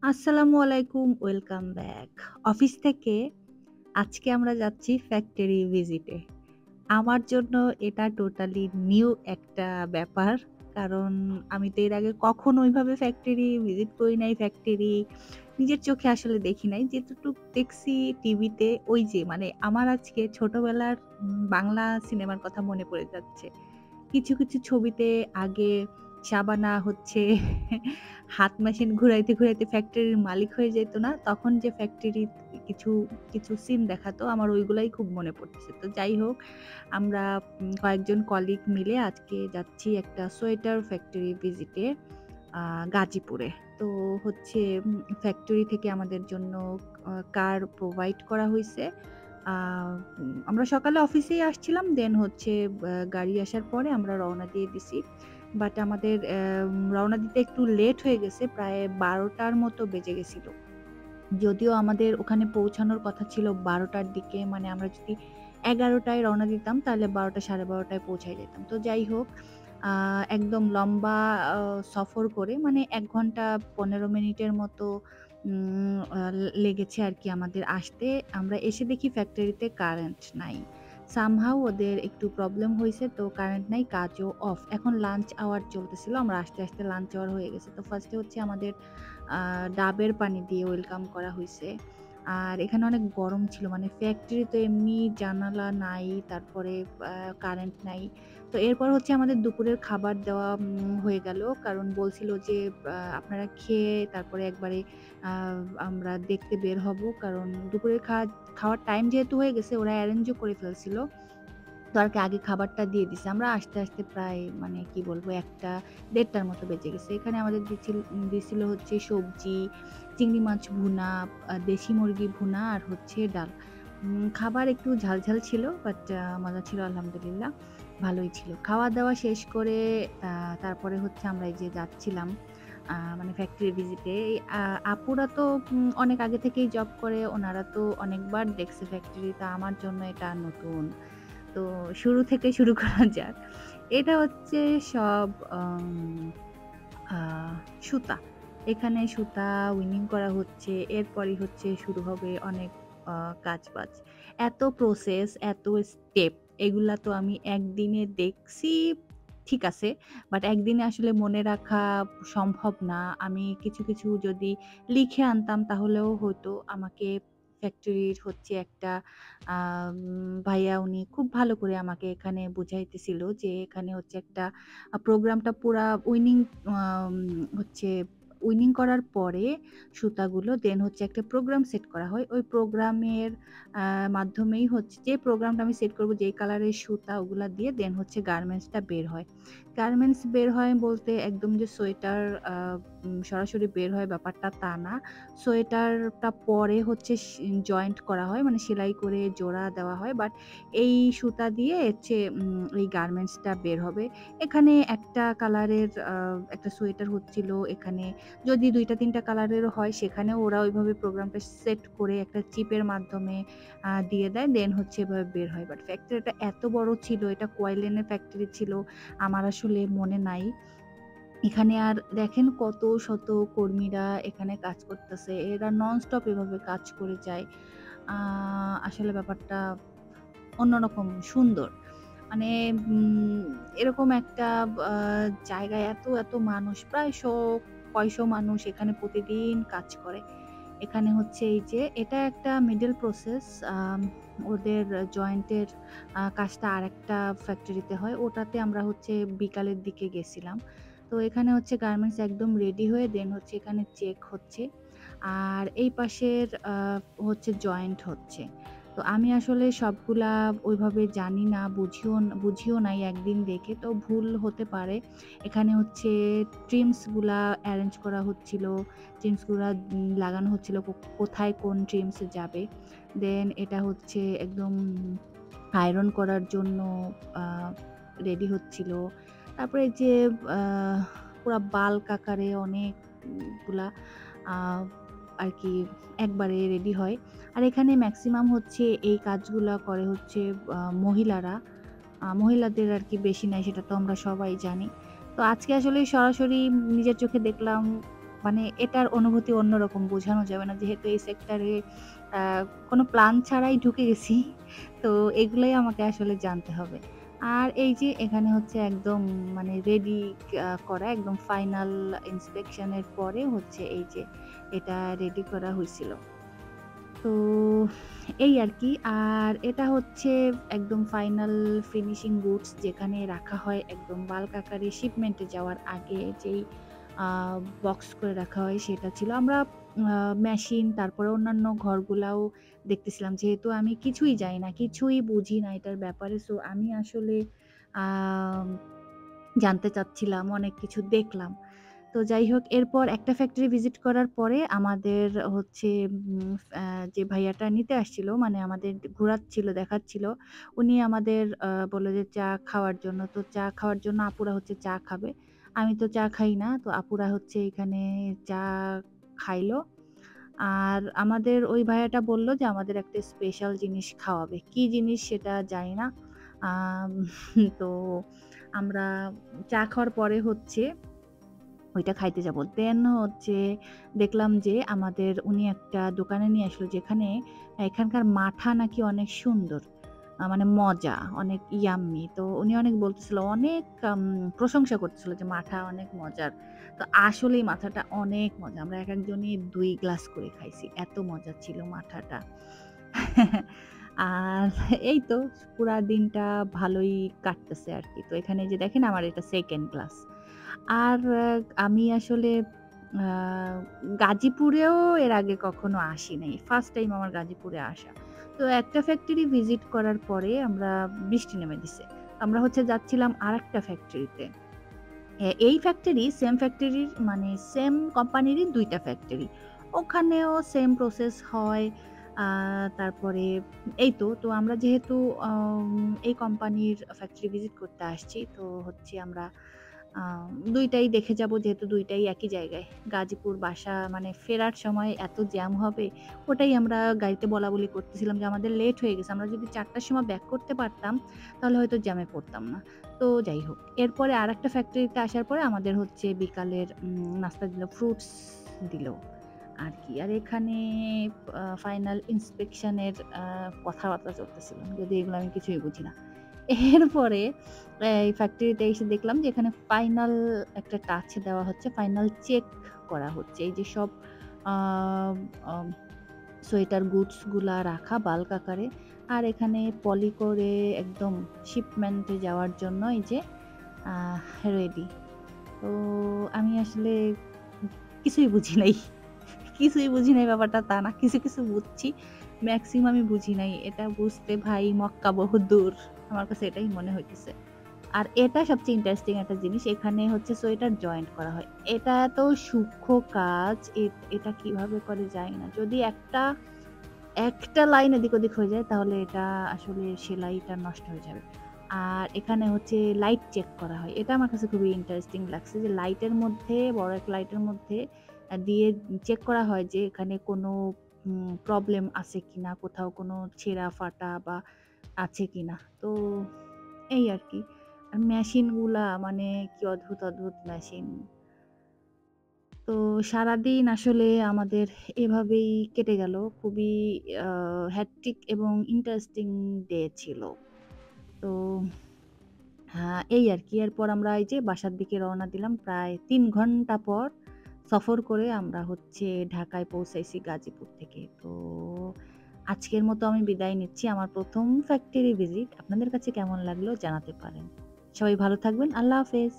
আসসালামু আলাইকুম, welcome back. Office থেকে আজকে আমরা যাচ্ছি ফ্যাক্টরি ভিজিটে। আমার জন্য এটা টোটালি নিউ একটা ব্যাপার। কারণ আমি তো এর আগে কখনো ওইভাবে ফ্যাক্টরি ভিজিট করি নাই। ফ্যাক্টরি নিজের চোখে আসলে দেখি নাই। যেতটুক দেখছি টিভিতে ওই যে মানে আমার আজকে ছোটবেলার বাংলা সিনেমার কথা মনে পড়ে যাচ্ছে। কিছু ছবিতে আগে শাবানা হচ্ছে হাত মেশিন ঘুরাইতে ফ্যাক্টরির মালিক হয়ে যেত না? তখন যে ফ্যাক্টরির কিছু, কিছু সিন দেখাতো আমার ওইগুলাই খুব মনে পড়তেছে। তো যাই হোক আমরা কয়েকজন কলিগ মিলে আজকে যাচ্ছি একটা সোয়েটার ফ্যাক্টরি ভিজিটে আ গাজীপুরে। তো হচ্ছে ফ্যাক্টরি থেকে আমাদের জন্য কার প্রোভাইড করা হইছে। আ আমরা সকালে অফিসেই আসছিলাম। দেন হচ্ছে গাড়ি আসার পরে আমরা রওনা দিয়ে দিছি। বাট আমাদের রওনা দিতে একটু লেট হয়ে গেছে। প্রায় ১২ঃ০০ টার মতো বেজে গেছিল। যদিও আমাদের ওখানে পৌঁছানোর কথা ছিল ১২ঃ০০ টার দিকে। মানে আমরা যদি ১১ঃ০০ টায় রওনা দিতাম তাহলে ১২ঃ০০ ১২:৩০ টায় পৌঁছায় যেতাম। তো যাই হোক আ একদম লম্বা সফর করে মানে ১ ঘন্টা ১৫ মিনিটের মতো লেগেছে আরকি আমাদের আসতে। আমরা এসে দেখি ফ্যাক্টরিতে কারেন্ট নাই। সামহাউ ওদের একটু প্রবলেম হইছে তো কারেন্ট নাই, কাজও অফ। এখন লাঞ্চ আওয়ার চলতেছিল। আমরা আসতে লাঞ্চ আওয়ার হয়ে গেছে। তো ফার্স্টে হচ্ছে আমাদের আ ডাবের পানি দিয়ে ওয়েলকাম করা হইছে। আর এখানে অনেক গরম ছিল। মানে ফ্যাক্টরি তো এমনি জানালা নাই, তারপরে আ কারেন্ট নাই। তো এরপর হচ্ছে আমাদের দুপুরের খাবার দেওয়া হয়ে গেল। কারণ বলছিল যে আপনারা খেয়ে তারপরে একবারে আ আমরা দেখতে বের হব। কারণ দুপুরের খাওয়ার টাইম যেহেতু হয়ে গেছে ওরা এরেঞ্জও করে ফেলছিল। তো আরকি আগে খাবারটা দিয়ে দিছে। আমরা আসতে প্রায় মানে কি বলবো ১টা ১:৩০ টার মতো বেজে গেছে। এখানে আমাদের দিছিল হচ্ছে সবজি, চিংড়ি মাছ ভুনা, দেশি মুরগি ভুনা আর হচ্ছে ডাল। খাবার একটু ঝাল ছিল বাট মজা ছিল আলহামদুলিল্লাহ। ভালোই ছিল। খাওয়া-দাওয়া শেষ করে আ তারপরে হচ্ছে আমরা এই যে যাচ্ছিলাম মানে ফ্যাক্টরি ভিজিটে। আপুরা তো অনেক আগে থেকেই জব করে। ওনারা তো অনেকবার দেখছে ফ্যাক্টরি। তা আমার জন্য এটা নতুন। তো শুরু থেকে শুরু করা যাক। এটা হচ্ছে সব আ সুতা। এখানে সুতা উইনিং করা হচ্ছে। এরপরই হচ্ছে শুরু হবে অনেক আ কাজ-বাজ। এত প্রসেস, এত স্টেপ এগুলা তো আমি একদিনে দেখছি ঠিক আছে। বাট একদিনে আসলে মনে রাখা সম্ভব না। আমি কিছু যদি লিখে আনতাম তাহলেও হয়তো আমাকে ফ্যাক্টরির হচ্ছে একটা ভাইয়া উনি খুব ভালো করে আমাকে এখানে বুঝাইতেছিল যে এখানে হচ্ছে একটা প্রোগ্রামটা পুরা আম হচ্ছে উইনিং করার পরে সুতাগুলো দেন হচ্ছে একটা প্রোগ্রাম সেট করা হয়। ওই প্রোগ্রামের আ মাধ্যমেই হচ্ছে যে প্রোগ্রামটা আমি সেট করব যেই কালারের সুতা ওগুলা দিয়ে দেন হচ্ছে গার্মেন্টসটা বের হয়। গার্মেন্টস বের হয় বলতে একদম যে সোয়েটার আ সরাসরি বের হয় ব্যাপারটা তা না। সোয়েটারটা পরে হচ্ছে জয়েন্ট করা হয়। মানে সেলাই করে জোড়া দেওয়া হয়। বাট এই সুতা দিয়ে হচ্ছে এই গার্মেন্টসটা বের হবে। এখানে একটা কালারের একটা সোয়েটার হচ্ছিল। এখানে যদি ২ টা ৩ টা কালারেরও হয় সেখানেও ওরা ওইভাবে প্রোগ্রামটা সেট করে একটা চিপের মাধ্যমে দিয়ে দেয়। দেন হচ্ছে এভাবে বের হয়। বাট ফ্যাক্টরিটা এত বড় ছিল, এটা কোয়াইলেনের ফ্যাক্টরি ছিল। আমার আসলে মনে নাই। এখানে আর দেখেন কত শত কর্মীরা এখানে কাজ করতেছে। এরা ননস্টপ এভাবে কাজ করে যায়। আ আসলে ব্যাপারটা অন্যরকম সুন্দর। মানে উম এরকম একটা আ জায়গায় এত মানুষ প্রায় কয়শো মানুষ এখানে প্রতিদিন কাজ করে। এখানে হচ্ছে এই যে এটা একটা মিডল প্রসেস। ওদের জয়েন্টের কাজটা আরেকটা ফ্যাক্টরিতে হয়। ওটাতে আমরা হচ্ছে বিকালের দিকে গেছিলাম। তো এখানে হচ্ছে গার্মেন্টস একদম রেডি হয়ে দেন হচ্ছে এখানে চেক হচ্ছে। আর এই পাশের হচ্ছে জয়েন্ট হচ্ছে। তো আমি আসলে সবগুলা ওইভাবে জানি না, বুঝিও নাই একদিন দেখে। তো ভুল হতে পারে। এখানে হচ্ছে ট্রিমস গুলা এরেঞ্জ করা হচ্ছিল। ট্রিমস গুলা লাগানো হচ্ছিল কোথায় কোন ট্রিমস যাবে। দেন এটা হচ্ছে একদম আয়রন করার জন্য আ রেডি হচ্ছিল। তারপরে এই যে আ পুরা বাল্ক আকারে অনেক গুলা আ আরকি একবারে রেডি হয়। আর এখানে মেক্সিমাম হচ্ছে এই কাজগুলা করে হচ্ছে মহিলারা। মহিলাদের আরকি বেশি নাই সেটা তো আমরা সবাই জানি। তো আজকে আসলে সরাসরি নিজের চোখে দেখলাম মানে এটার অনুভূতি অন্যরকম, বোঝানো যাবে না। যেহেতু এই সেক্টরে আ কোনো প্ল্যান ছাড়াই ঢুকে গেছি। তো এগুলাই আমাকে আসলে জানতে হবে। আর এই যে এখানে হচ্ছে একদম মানে রেডি করা একদম ফাইনাল ইন্সপেকশন এর পরে হচ্ছে এই যে এটা রেডি করা হইছিল। তো এই আরকি। আর এটা হচ্ছে একদম ফাইনাল ফিনিশিং গুডস যেখানে রাখা হয় একদম বাল্ক আকারে শিপমেন্টে যাওয়ার আগে যেই আ বক্স করে রাখা হয় সেটা ছিল। আমরা মেশিন তারপরে অন্যান্য ঘরগুলাও দেখতেছিলাম। যেহেতু আমি কিছুই জানি না, কিছুই বুঝি না এটার ব্যাপারে। সো আমি আসলে আম জানতে চাচ্ছিলাম, অনেক কিছু দেখলাম। তো যাই হোক এরপর একটা ফ্যাক্টরি ভিজিট করার পরে আমাদের হচ্ছে যে ভাইয়াটা নিতে আসছিল মানে আমাদের ঘোরাচ্ছিল, দেখাচ্ছিল। উনি আমাদের বলল যে চা খাওয়ার জন্য। তো চা খাওয়ার জন্য আপুরা হচ্ছে চা খাবে। আমি তো চা খাই না। তো আপুরা হচ্ছে এখানে চা খাইলো। আর আমাদের ওই ভাইয়াটা বলল যে আমাদের একটা স্পেশাল জিনিস খাওয়াবে। কি জিনিস সেটা জানি না। আম তো আমরা চা খাওয়ার পরে হচ্ছে ওইটা খাইতে যাবো। দেন হচ্ছে দেখলাম যে আমাদের উনি একটা দোকানে নিয়ে আসলো যেখানে এখানকার মাঠা নাকি অনেক সুন্দর। মানে মজা, অনেক ইয়াম্মি। তো উনি অনেক বলতেছিল, অনেক প্রশংসা করতেছিল যে মাঠা অনেক মজার। তো আসলেই মাথাটা অনেক মজা। আমরা একেকজনই ২ গ্লাস করে খাইছি। এত মজা ছিল মাঠাটা। আর এই তো পুরা দিনটা ভালোই কাটতেছে আরকি। তো এখানে যে দেখেন আমার এটা 2nd ক্লাস। আর আমি আসলে আ গাজীপুরেও এর আগে কখনো আসি নাই। ফার্স্ট টাইম আমার গাজীপুরে আসা। তো একটা ফ্যাক্টরি ভিজিট করার পরে আমরা বৃষ্টি নেমে দিছে। আমরা হচ্ছে যাচ্ছিলাম আরেকটা ফ্যাক্টরিতে। এই ফ্যাক্টরি সেম ফ্যাক্টরির মানে সেম কোম্পানিরই ২ টা ফ্যাক্টরি। ওখানেও সেম প্রসেস হয়। আ তারপরে এই তো, তো আমরা যেহেতু এই কোম্পানির ফ্যাক্টরি ভিজিট করতে আসছি, তো হচ্ছে আমরা ২ টাই দেখে যাবো যেহেতু ২ টাই একই জায়গায়। গাজীপুর বাসা মানে ফেরার সময় এত জ্যাম হবে, ওটাই আমরা গাড়িতে বলাবলি করতেছিলাম যে আমাদের লেট হয়ে গেছে। আমরা যদি ৪ টার সময় ব্যাক করতে পারতাম, তাহলে হয়তো জ্যামে পড়তাম না। তো যাই হোক। এরপরে আরেকটা ফ্যাক্টরিতে আসার পরে আমাদের হচ্ছে বিকালের নাস্তা দিল, ফ্রুটস দিল আরকি। আর এখানে ফাইনাল ইন্সপেকশন এর কথাবার্তা চলতেছিল। যদিও এগুলো আমি কিছুই বুঝি না। এরপরে এই ফ্যাক্টরিতে এসে দেখলাম যে এখানে ফাইনাল একটা টাচ দেওয়া হচ্ছে। ফাইনাল চেক করা হচ্ছে। এই যে সব আ আম সোয়েটার গুডস গুলা রাখা বাল্ক আকারে। আর এখানে পলি করে একদম শিপমেন্ট এ যাওয়ার জন্য এই যে আ রেডি। তো আমি আসলে কিছুই বুঝি নাই। কিছুই বুঝি নাই ব্যাপারটা তা না। কিছু, কিছু বুঝছি। মেক্সিমামই বুঝি নাই। এটা বুঝতে ভাই মক্কা বহুদূর। আমার কাছে এটাই মনে হইতেছে। আর এটা সবচেয়ে ইন্টারেস্টিং একটা জিনিস। এখানে হচ্ছে সোয়েটার জয়েন্ট করা হয়। এটা এত সূক্ষ্ম কাজ, এটা কিভাবে করে জানি না। যদি একটা লাইন এদিক ওদিক হয়ে যায় তাহলে এটা আসলে সেলাইটা নষ্ট হয়ে যাবে। আর এখানে হচ্ছে লাইট চেক করা হয়। এটা আমার কাছে খুবই ইন্টারেস্টিং লাগছে যে লাইটের মধ্যে বড় একটা লাইটের মধ্যে দিয়ে চেক করা হয় যে এখানে কোনো প্রবলেম আছে কিনা, কোথাও কোনো ছেঁড়া ফাটা বা আছে কিনা। তো এই আরকি। আর মেশিনগুলা মানে কি অদ্ভুত, অদ্ভুত মেশিন। তো সারাদিন আসলে আমাদের এভাবেই কেটে গেল। খুবই আ হ্যাট্রিক এবং ইন্টারেস্টিং ডে ছিল। তো এই আরকি। এরপর আমরা এই যে বাসার দিকে রওনা দিলাম। প্রায় ৩ ঘন্টা পর সফর করে আমরা হচ্ছে ঢাকায় পৌঁছাইছি গাজীপুর থেকে। তো আজকের মতো আমি বিদায় নিচ্ছি। আমার ১ম ফ্যাক্টরি ভিজিট। আপনাদের কাছে কেমন লাগলো জানাতে পারেন। সবাই ভালো থাকবেন। আল্লাহ হাফেজ।